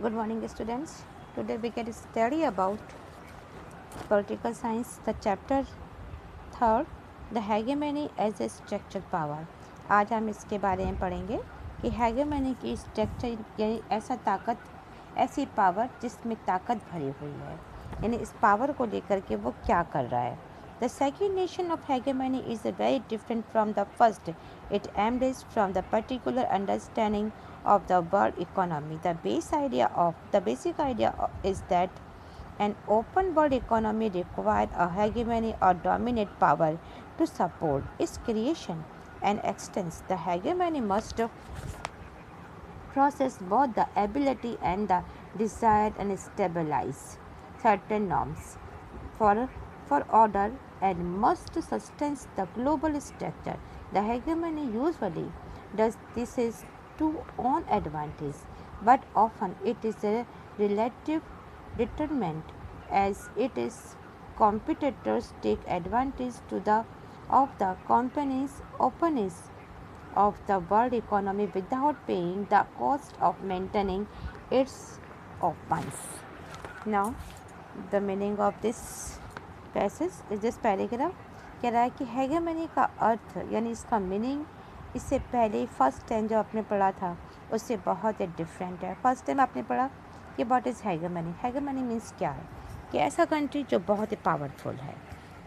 Good morning, students. Today we can study about political science, the chapter third, the hegemony as a structural power. आज हम इसके बारे में पढ़ेंगे कि हेगेमनी की स्ट्रक्चर यानी ऐसी पावर जिसमें ताकत भरी हुई है, यानी इस पावर को लेकर के वो क्या कर रहा है. The second nation of hegemony is very different from the first. It emanates from the particular understanding of the world economy. The basic idea is that an open world economy requires a hegemony or dominant power to support its creation and extents. The hegemony must process both the ability and the desire and stabilize certain norms for order and must sustain the global structure. The hegemony usually does this is to own advantage, but often it is a relative determinant as it is competitors take advantage of the company's openness of the world economy without paying the cost of maintaining its opens. Now, the meaning of this passage is this paragraph कह रहा है कि हेगेमनी का अर्थ यानी इसका meaning इससे पहले first time जो आपने पढ़ा था उससे बहुत ही डिफरेंट है. फर्स्ट टाइम आपने पढ़ा कि व्हाट इज़ हेगेमनी. हेगेमनी मीन्स क्या है कि ऐसा कंट्री जो बहुत ही पावरफुल है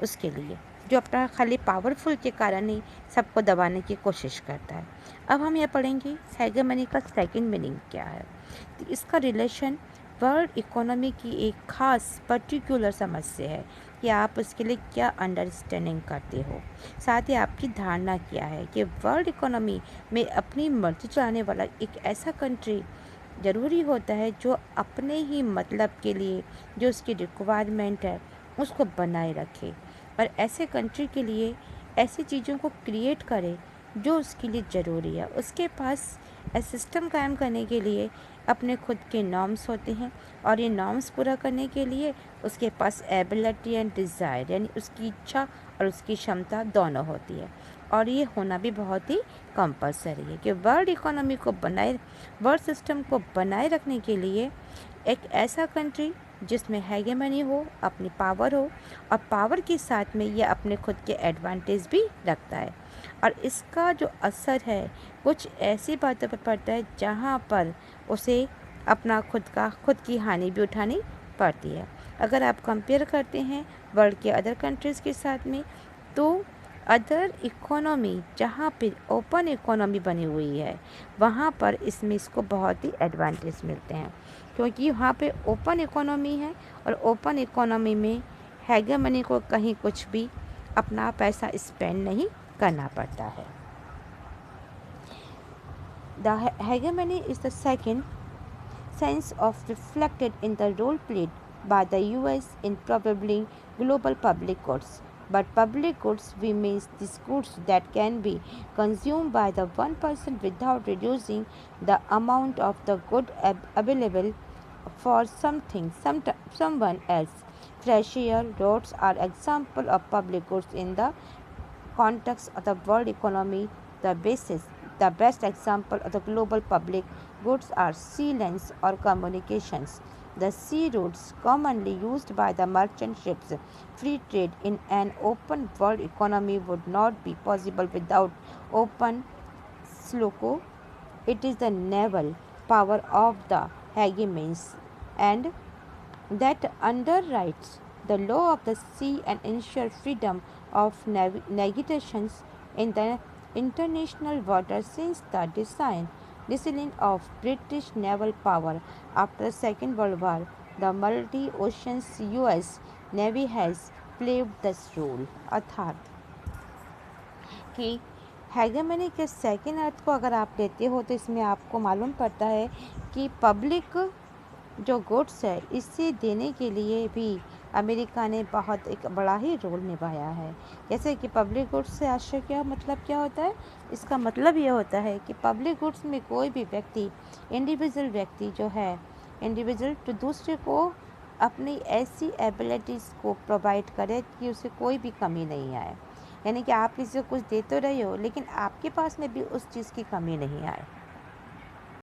उसके लिए, जो अपना खाली पावरफुल के कारण ही सबको दबाने की कोशिश करता है. अब हम यह पढ़ेंगे हेगेमनी का सेकंड मीनिंग क्या है. तो इसका रिलेशन वर्ल्ड इकोनॉमी की एक खास पर्टिकुलर समझ से है कि आप उसके लिए क्या अंडरस्टैंडिंग करते हो, साथ ही आपकी धारणा क्या है कि वर्ल्ड इकोनॉमी में अपनी मर्जी चलाने वाला एक ऐसा कंट्री ज़रूरी होता है जो अपने ही मतलब के लिए जो उसकी रिक्वायरमेंट है उसको बनाए रखे और ऐसे कंट्री के लिए ऐसी चीज़ों को क्रिएट करे जो उसके लिए ज़रूरी है. उसके पास सिस्टम कायम करने के लिए अपने खुद के नॉर्म्स होते हैं और ये नॉर्म्स पूरा करने के लिए उसके पास एबिलिटी एंड डिज़ायर यानी उसकी इच्छा और उसकी क्षमता दोनों होती है. और ये होना भी बहुत ही कंपलसरी है कि वर्ल्ड सिस्टम को बनाए रखने के लिए एक ऐसा कंट्री जिसमें हेगेमनी हो, अपनी पावर हो और पावर के साथ में ये अपने खुद के एडवांटेज भी रखता है. और इसका जो असर है कुछ ऐसी बातों पर पड़ता है जहाँ पर उसे अपना खुद की हानि भी उठानी पड़ती है. अगर आप कंपेयर करते हैं वर्ल्ड के अदर कंट्रीज़ के साथ में तो अदर इकोनॉमी जहाँ पे ओपन इकोनॉमी बनी हुई है वहाँ पर इसको बहुत ही एडवांटेज मिलते हैं क्योंकि वहाँ पे ओपन इकोनॉमी है और ओपन इकोनॉमी में हेगेमनी को कहीं कुछ भी अपना पैसा स्पेंड नहीं करना पड़ता है. The hegemony is the second sense of reflected in the role played by the US in probably global public goods. But public goods means these goods that can be consumed by the one person without reducing the amount of the good available for someone else. Fresh air, roads are example of public goods in the context of the world economy. The best example of the global public goods are sea lanes or communications. The sea routes commonly used by the merchant ships. Free trade in an open world economy would not be possible without open sloco. It is the naval power of the hegemons and that underwrites the law of the sea and ensure freedom of navigations in the international waters. Since the decline of British naval power after the Second World War, the multi-oceans US Navy has played this role. अर्थात कि हेगेमनी के second अर्थ को अगर आप लेते हो तो इसमें आपको मालूम पड़ता है कि पब्लिक जो गुड्स है इसे देने के लिए भी अमेरिका ने बहुत एक बड़ा ही रोल निभाया है. जैसे कि पब्लिक गुड्स से आशय क्या मतलब क्या होता है, इसका मतलब ये होता है कि पब्लिक गुड्स में कोई भी व्यक्ति इंडिविजुअल व्यक्ति जो है इंडिविजुअल तो दूसरे को अपनी ऐसी एबिलिटीज़ को प्रोवाइड करे कि उसे कोई भी कमी नहीं आए. यानी कि आप किसी को कुछ दे तो रहे हो लेकिन आपके पास में भी उस चीज़ की कमी नहीं आए.